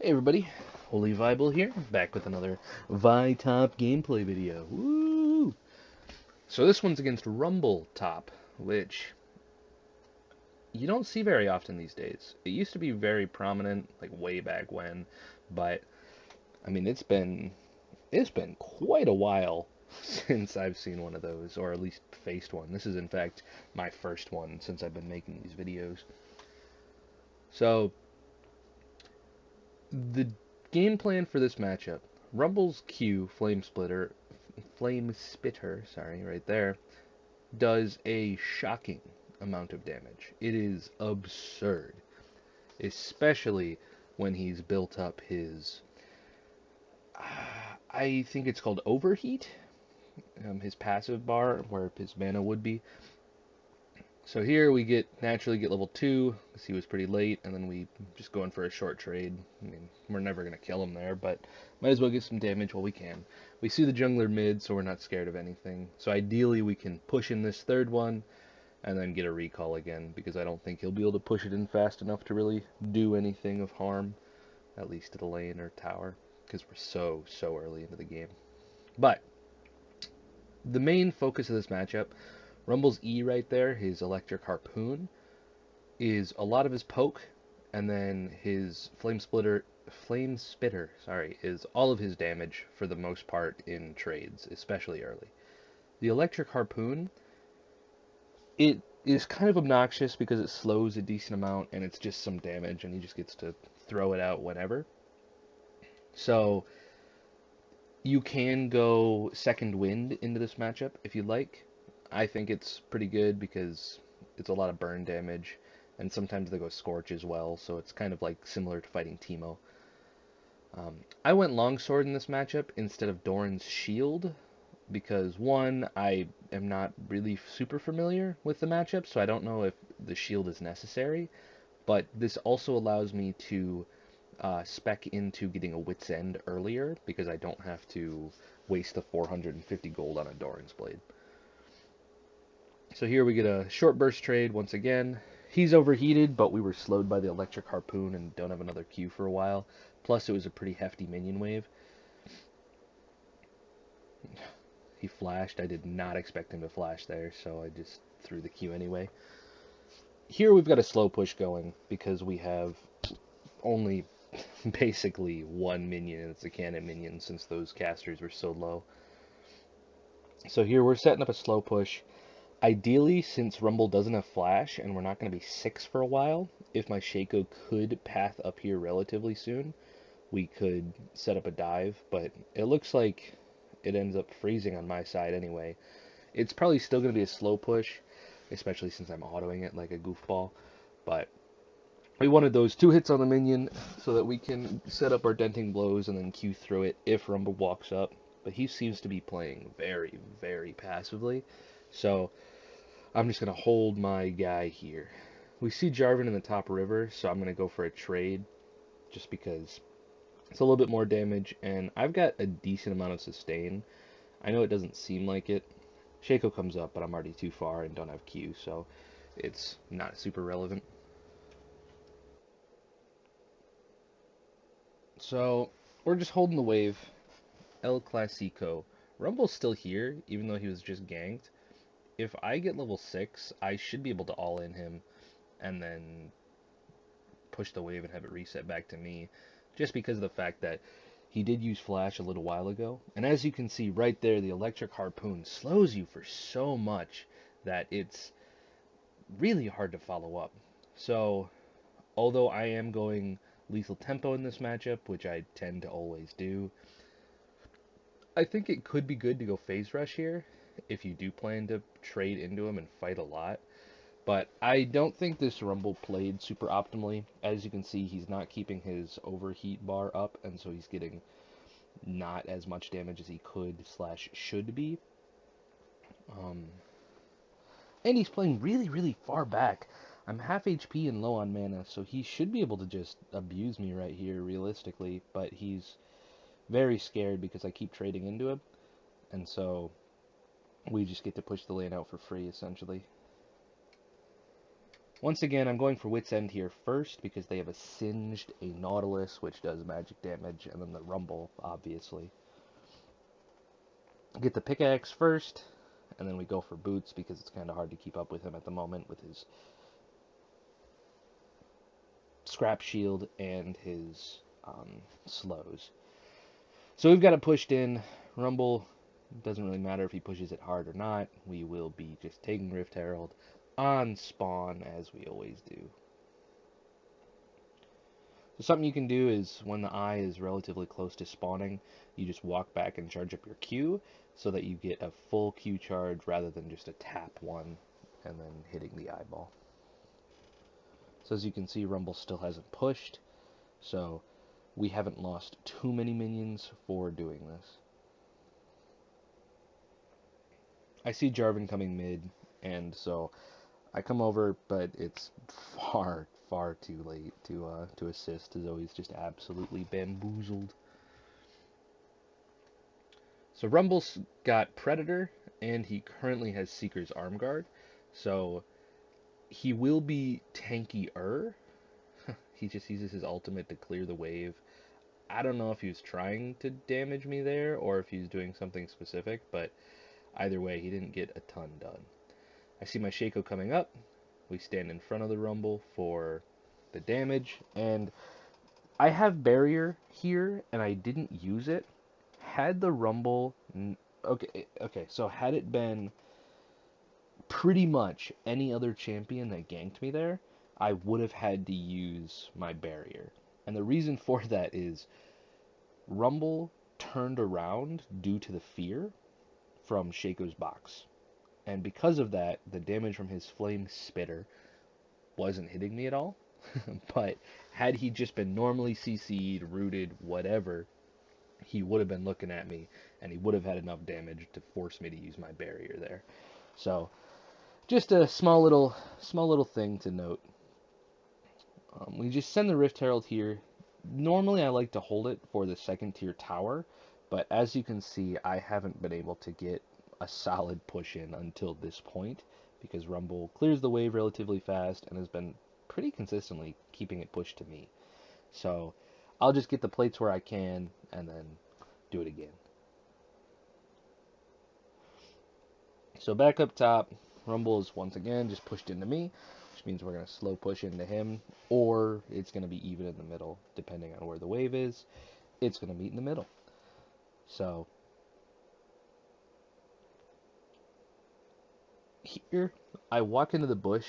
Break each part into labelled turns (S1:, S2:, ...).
S1: Hey everybody, Holy Viable here, back with another Vi-Top gameplay video. Woo! So this one's against Rumble Top, which you don't see very often these days. It used to be very prominent, like way back when, but I mean it's been quite a while since I've seen one of those, or at least faced one. This is in fact my first one since I've been making these videos. So the game plan for this matchup, Rumble's Q, Flame Spitter, sorry, right there, does a shocking amount of damage. It is absurd, especially when he's built up his, I think it's called Overheat, his passive bar, where his mana would be. So here we naturally get level 2, because he was pretty late, and then we just go in for a short trade. I mean, we're never going to kill him there, but might as well get some damage while we can. We see the jungler mid, so we're not scared of anything. So ideally we can push in this third one, and then get a recall again, because I don't think he'll be able to push it in fast enough to really do anything of harm, at least to the lane or tower, because we're so early into the game. But the main focus of this matchup, Rumble's E right there, his electric harpoon, is a lot of his poke, and then his flame spitter, sorry, is all of his damage for the most part in trades, especially early. The electric harpoon, it is kind of obnoxious because it slows a decent amount and it's just some damage and he just gets to throw it out whenever. So you can go second wind into this matchup if you like. I think it's pretty good because it's a lot of burn damage, and sometimes they go Scorch as well, so it's kind of like similar to fighting Teemo. I went Longsword in this matchup instead of Doran's Shield because one, I am not really super familiar with the matchup, so I don't know if the shield is necessary, but this also allows me to spec into getting a Wit's End earlier because I don't have to waste the 450 gold on a Doran's Blade. So here we get a short burst trade once again. He's overheated, but we were slowed by the electric harpoon and don't have another Q for a while. Plus, it was a pretty hefty minion wave. He flashed. I did not expect him to flash there, so I just threw the Q anyway. Here we've got a slow push going because we have only basically one minion, and it's a cannon minion since those casters were so low. So here we're setting up a slow push. Ideally, since Rumble doesn't have flash and we're not going to be 6 for a while, if my Shaco could path up here relatively soon, we could set up a dive, but it looks like it ends up freezing on my side anyway. It's probably still going to be a slow push, especially since I'm autoing it like a goofball, but we wanted those 2 hits on the minion so that we can set up our denting blows and then Q through it if Rumble walks up, but he seems to be playing very passively, so I'm just going to hold my guy here. We see Jarvan in the top river, so I'm going to go for a trade just because it's a little bit more damage, and I've got a decent amount of sustain. I know it doesn't seem like it. Shaco comes up, but I'm already too far and don't have Q, so it's not super relevant. So we're just holding the wave. El Clasico. Rumble's still here, even though he was just ganked. If I get level 6, I should be able to all-in him and then push the wave and have it reset back to me, just because of the fact that he did use flash a little while ago. And as you can see right there, the electric harpoon slows you for so much that it's really hard to follow up. So, although I am going lethal tempo in this matchup, which I tend to always do, I think it could be good to go phase rush here if you do plan to trade into him and fight a lot. But I don't think this Rumble played super optimally. As you can see, he's not keeping his overheat bar up, and so he's getting not as much damage as he could slash should be. Um, and he's playing really far back. I'm half HP and low on mana, so he should be able to just abuse me right here, realistically. But he's very scared because I keep trading into him, and so we just get to push the lane out for free, essentially. Once again, I'm going for Wit's End here first because they have a Singed, a Nautilus, which does magic damage, and then the Rumble, obviously. Get the Pickaxe first, and then we go for Boots because it's kind of hard to keep up with him at the moment with his Scrap Shield and his slows. So we've got it pushed in. Rumble, doesn't really matter if he pushes it hard or not. We will be just taking Rift Herald on spawn as we always do. So something you can do is when the eye is relatively close to spawning, you just walk back and charge up your Q so that you get a full Q charge rather than just a tap one and then hitting the eyeball. So as you can see, Rumble still hasn't pushed, so we haven't lost too many minions for doing this. I see Jarvan coming mid, and so I come over, but it's far, far too late to assist. Zoe's just absolutely bamboozled. So Rumble's got Predator, and he currently has Seeker's Arm Guard, so he will be tankier. He just uses his ultimate to clear the wave. I don't know if he was trying to damage me there, or if he's doing something specific, but either way, he didn't get a ton done. I see my Shaco coming up. We stand in front of the Rumble for the damage, and I have Barrier here, and I didn't use it. Had the Rumble... Okay, so had it been pretty much any other champion that ganked me there, I would have had to use my Barrier. And the reason for that is Rumble turned around due to the fear from Shaco's box. And because of that, the damage from his Flame Spitter wasn't hitting me at all. But had he just been normally CC'd, rooted, whatever, he would have been looking at me, and he would have had enough damage to force me to use my Barrier there. So, just a small little thing to note. We just send the Rift Herald here. Normally I like to hold it for the second tier tower, but as you can see, I haven't been able to get a solid push in until this point, because Rumble clears the wave relatively fast and has been pretty consistently keeping it pushed to me. So I'll just get the plates where I can and then do it again. So back up top, Rumble is once again just pushed into me, which means we're going to slow push into him, or it's going to be even in the middle, depending on where the wave is. It's going to meet in the middle. So here, I walk into the bush.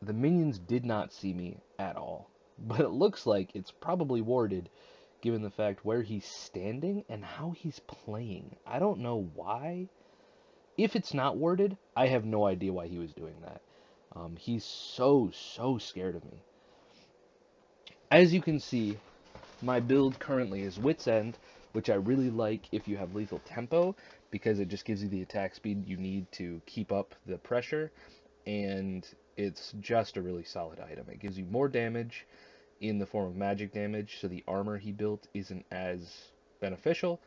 S1: The minions did not see me at all, but it looks like it's probably warded, given the fact where he's standing and how he's playing. I don't know why. If it's not warded, I have no idea why he was doing that. He's so scared of me. As you can see, my build currently is Wit's End, which I really like if you have lethal tempo, because it just gives you the attack speed you need to keep up the pressure, and it's just a really solid item. It gives you more damage in the form of magic damage, so the armor he built isn't as beneficial.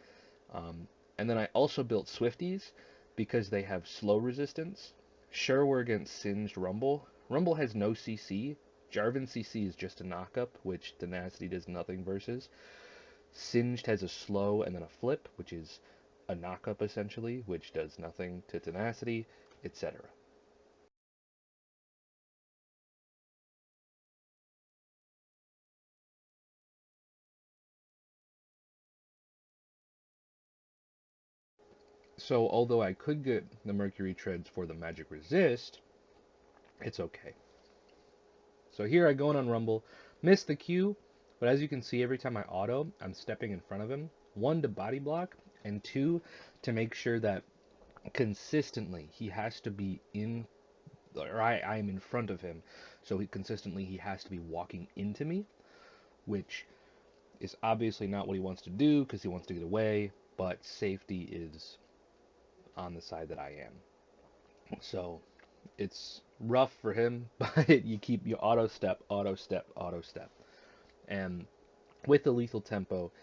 S1: And then I also built Swifties, because they have slow resistance. Sure, we're against Singed Rumble. Rumble has no CC. Jarvan CC is just a knockup, which Tenacity does nothing versus. Singed has a slow and then a flip, which is a knockup essentially, which does nothing to Tenacity, etc. So although I could get the Mercury Treads for the Magic Resist, it's okay. So here I go in on Rumble, miss the Q, but as you can see, every time I auto, I'm stepping in front of him. 1, to body block, and 2, to make sure that consistently he has to be in, or I'm in front of him, so he has to be walking into me, which is obviously not what he wants to do because he wants to get away, but safety is on the side that I am. So it's rough for him, but you auto step, auto step, auto step. And with the lethal tempo,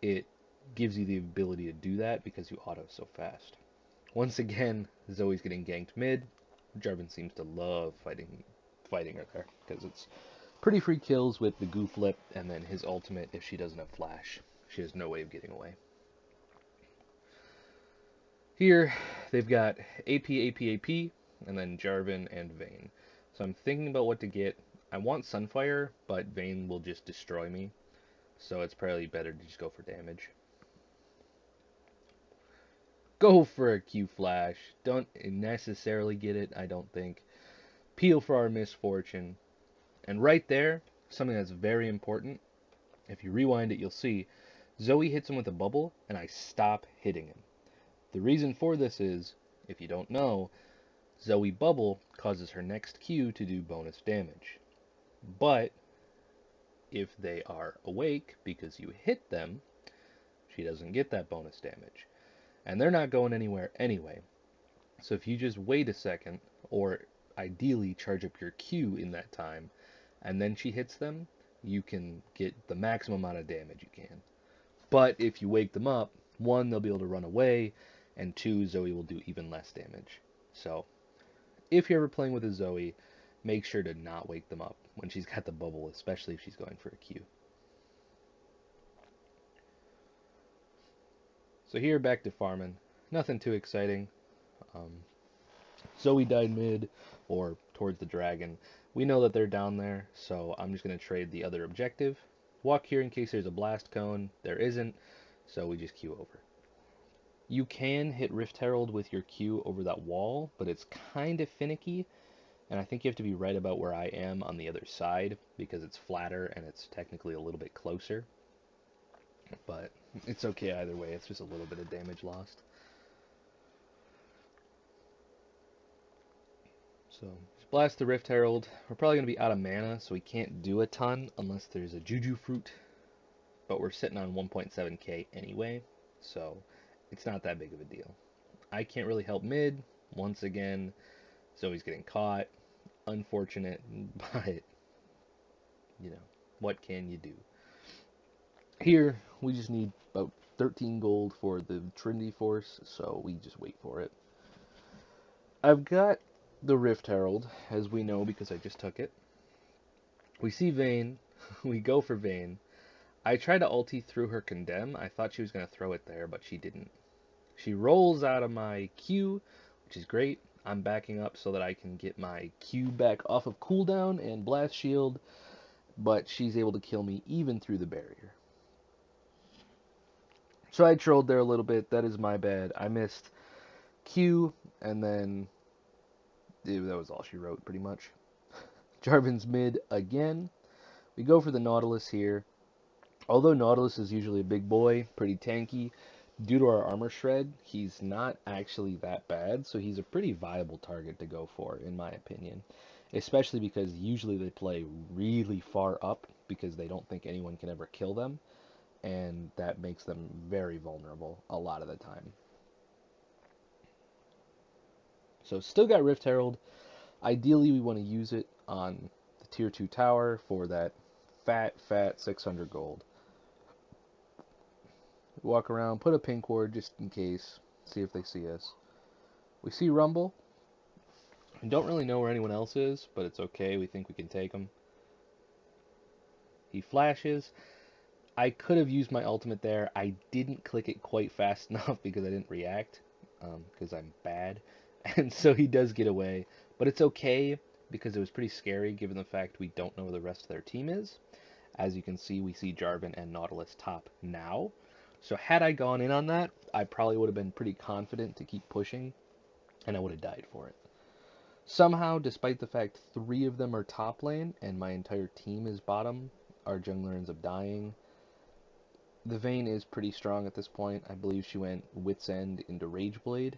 S1: it gives you the ability to do that because you auto so fast. Once again, Zoe's getting ganked mid. Jarvan seems to love fighting fighting her there, because it's pretty free kills with the goo flip, and then his ultimate, if she doesn't have flash, she has no way of getting away. Here, they've got AP, AP, AP, and then Jarvan and Vayne. So I'm thinking about what to get. I want Sunfire, but Vayne will just destroy me, so it's probably better to just go for damage. Go for a Q flash. Don't necessarily get it, I don't think. Peel for our misfortune. And right there, something that's very important. If you rewind it, you'll see Zoe hits him with a bubble, and I stop hitting him. The reason for this is, if you don't know, Zoe bubble causes her next Q to do bonus damage. But if they are awake because you hit them, she doesn't get that bonus damage. And they're not going anywhere anyway. So if you just wait a second, or ideally charge up your Q in that time, and then she hits them, you can get the maximum amount of damage you can. But if you wake them up, 1, they'll be able to run away, and 2, Zoe will do even less damage. So if you're ever playing with a Zoe, make sure to not wake them up when she's got the bubble, especially if she's going for a Q. So here, back to farming. Nothing too exciting. Zoe died mid, or towards the dragon. We know that they're down there, so I'm just going to trade the other objective. Walk here in case there's a blast cone. There isn't, so we just Q over. You can hit Rift Herald with your Q over that wall, but it's kind of finicky, and I think you have to be right about where I am on the other side, because it's flatter and it's technically a little bit closer. But it's okay either way, it's just a little bit of damage lost. So, just blast the Rift Herald. We're probably going to be out of mana, so we can't do a ton unless there's a Juju Fruit, but we're sitting on 1.7k anyway, so it's not that big of a deal. I can't really help mid. Once again, Zoe's getting caught. Unfortunate, but, you know, what can you do? Here, we just need about 13 gold for the Trinity Force, so we just wait for it. I've got the Rift Herald, as we know because I just took it. We see Vayne. We go for Vayne. I tried to ulti through her Condemn. I thought she was going to throw it there, but she didn't. She rolls out of my Q, which is great. I'm backing up so that I can get my Q back off of cooldown and blast shield, but she's able to kill me even through the barrier. So I trolled there a little bit. That is my bad. I missed Q, and then that was all she wrote, pretty much. Jarvan's mid again. We go for the Nautilus here. Although Nautilus is usually a big boy, pretty tanky, due to our armor shred, he's not actually that bad, so he's a pretty viable target to go for, in my opinion. Especially because usually they play really far up because they don't think anyone can ever kill them, and that makes them very vulnerable a lot of the time. So still got Rift Herald. Ideally, we want to use it on the tier 2 tower for that fat 600 gold. Walk around, put a pink ward just in case, see if they see us. We see Rumble. We don't really know where anyone else is, but it's okay. We think we can take him. He flashes. I could have used my ultimate there. I didn't click it quite fast enough because I didn't react, because I'm bad. And so he does get away. But it's okay because it was pretty scary given the fact we don't know where the rest of their team is. As you can see, we see Jarvan and Nautilus top now. So had I gone in on that, I probably would have been pretty confident to keep pushing, and I would have died for it. Somehow, despite the fact 3 of them are top lane and my entire team is bottom, our jungler ends up dying. The Vayne is pretty strong at this point. I believe she went Wit's End into Rageblade,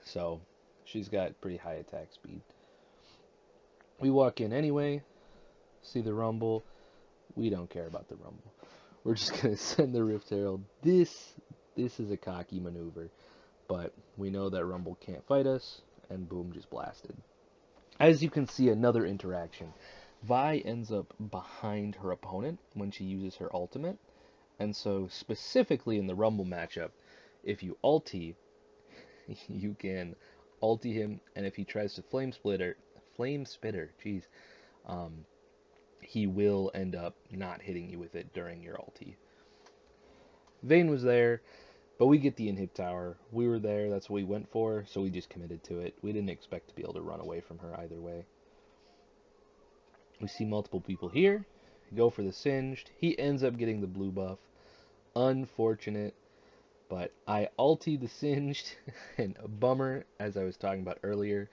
S1: so she's got pretty high attack speed. We walk in anyway, see the Rumble. We don't care about the Rumble. We're just going to send the Rift Herald. This is a cocky maneuver, but we know that Rumble can't fight us, and boom, just blasted. As you can see, another interaction. Vi ends up behind her opponent when she uses her ultimate, and so specifically in the Rumble matchup, if you ulti, you can ulti him, and if he tries to Flame Spitter, jeez, he will end up not hitting you with it during your ulti. Vayne was there, but we get the inhib tower. We were there, that's what we went for, so we just committed to it. We didn't expect to be able to run away from her either way. We see multiple people here, go for the Singed. He ends up getting the blue buff. Unfortunate, but I ultied the Singed, and a bummer, as I was talking about earlier.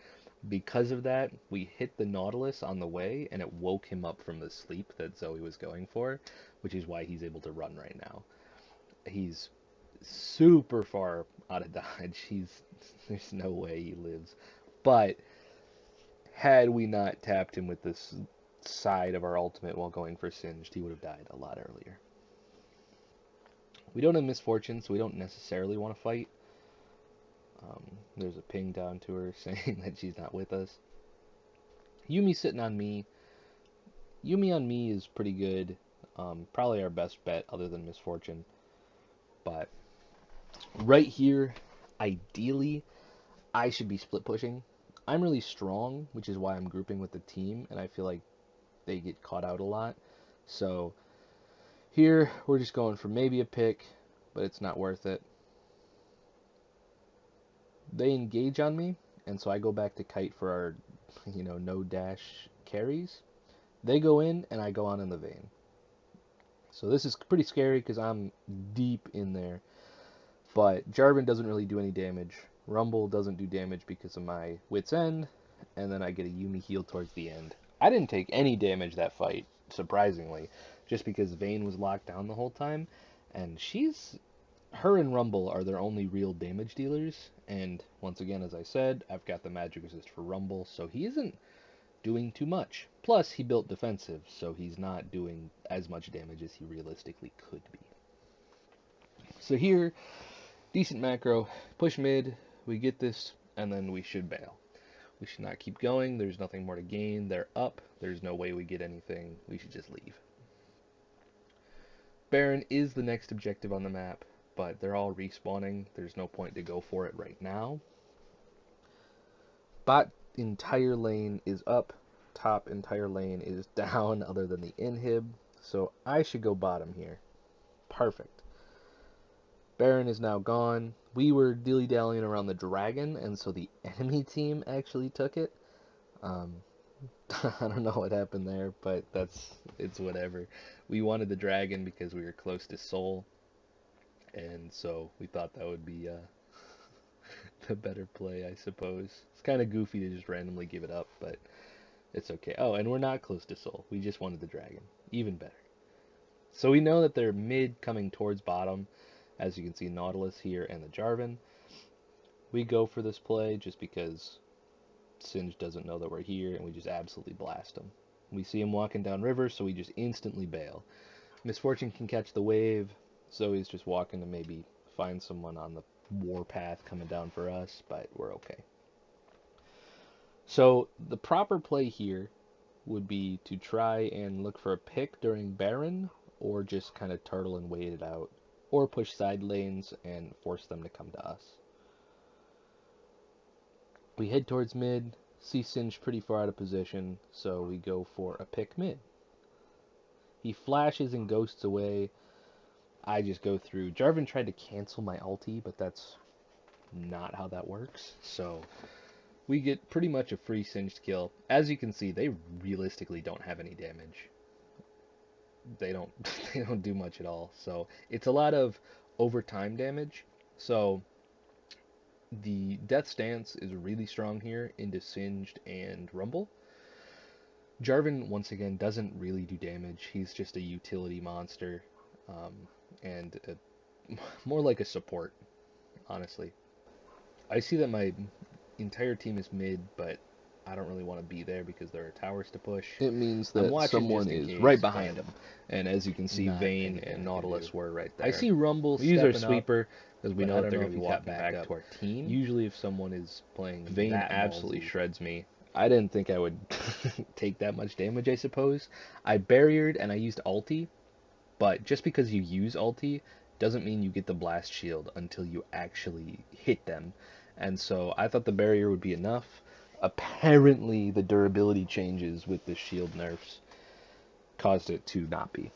S1: Because of that, we hit the Nautilus on the way, and it woke him up from the sleep that Zoe was going for, which is why he's able to run right now. He's super far out of dodge. There's no way he lives. But had we not tapped him with this side of our ultimate while going for Singed, he would have died a lot earlier. We don't have Miss Fortune, so we don't necessarily want to fight. There's a ping down to her saying that she's not with us. Yuumi sitting on me. Yuumi on me is pretty good. Probably our best bet other than Miss Fortune. But right here, ideally, I should be split pushing. I'm really strong, which is why I'm grouping with the team, and I feel like they get caught out a lot. So here, we're just going for maybe a pick, but it's not worth it. They engage on me, and so I go back to kite for our, no dash carries. They go in, and I go on in the Vayne. So this is pretty scary because I'm deep in there. But Jarvan doesn't really do any damage. Rumble doesn't do damage because of my Wit's End, and then I get a Yuumi heal towards the end. I didn't take any damage that fight, surprisingly, just because Vayne was locked down the whole time, and her and Rumble are their only real damage dealers, and once again, as I said, I've got the magic resist for Rumble, so he isn't doing too much. Plus, he built defensive, so he's not doing as much damage as he realistically could be. So here, decent macro, push mid, we get this, and then we should bail. We should not keep going, there's nothing more to gain, they're up, there's no way we get anything, we should just leave. Baron is the next objective on the map, but they're all respawning, there's no point to go for it right now. Bot entire lane is up, top entire lane is down other than the inhib, so I should go bottom here. Perfect. Baron is now gone. We were dilly-dallying around the dragon, and so the enemy team actually took it. I don't know what happened there, but it's whatever. We wanted the dragon because we were close to Soul, and so we thought that would be the better play, I suppose. It's kind of goofy to just randomly give it up, but it's okay. Oh, and we're not close to Soul. We just wanted the dragon. Even better. So we know that they're mid coming towards bottom. As you can see, Nautilus here and the Jarvan. We go for this play just because Singed doesn't know that we're here, and we just absolutely blast him. We see him walking down river, so we just instantly bail. Miss Fortune can catch the wave, Zoe's just walking to maybe find someone on the warpath coming down for us, but we're okay. So the proper play here would be to try and look for a pick during Baron, or just kind of turtle and wait it out, or push side lanes and force them to come to us. We head towards mid, see Singed pretty far out of position, so we go for a pick mid. He flashes and ghosts away. I just go through. Jarvan tried to cancel my ulti, but that's not how that works. So we get pretty much a free Singed kill. As you can see, they realistically don't have any damage. They don't do much at all. So it's a lot of overtime damage. So the Death Stance is really strong here into Singed and Rumble. Jarvan, once again, doesn't really do damage. He's just a utility monster, and more like a support, honestly. I see that my entire team is mid, but I don't really want to be there because there are towers to push.
S2: It means that someone is right behind him.
S1: And as you can see, Vayne and Nautilus were right there.
S2: I see Rumble
S1: We use our
S2: stepping up,
S1: sweeper because we know that they're
S2: know
S1: going to
S2: if
S1: be
S2: he got
S1: walking
S2: back
S1: back
S2: up.
S1: to our team.
S2: Usually if someone is playing
S1: Vayne
S2: that
S1: absolutely
S2: ballsy,
S1: shreds me. I didn't think I would take that much damage, I suppose. I barriered and I used ulti, but just because you use ulti doesn't mean you get the blast shield until you actually hit them. And so I thought the barrier would be enough. apparently the durability changes with the shield nerfs caused it to not be.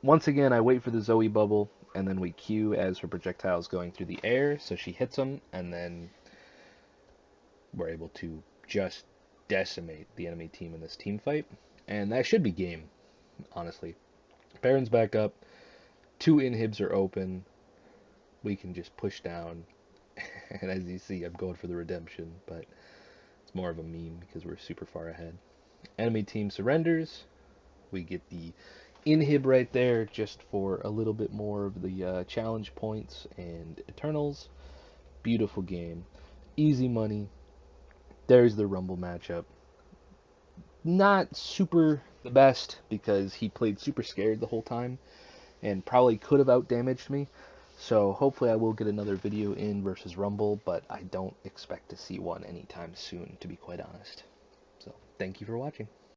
S1: Once again, I wait for the Zoe bubble, and then we Q as her projectiles going through the air, so she hits them, and then we're able to just decimate the enemy team in this team fight. And that should be game, honestly. Baron's back up, 2 inhibs are open, we can just push down, and as you see, I'm going for the redemption, but it's more of a meme because we're super far ahead. Enemy team surrenders, we get the inhib right there just for a little bit more of the challenge points and Eternals. Beautiful game. Easy money. There's the Rumble matchup. Not super the best because he played super scared the whole time and probably could have outdamaged me. So hopefully I will get another video in versus Rumble, but I don't expect to see one anytime soon, to be quite honest. So thank you for watching.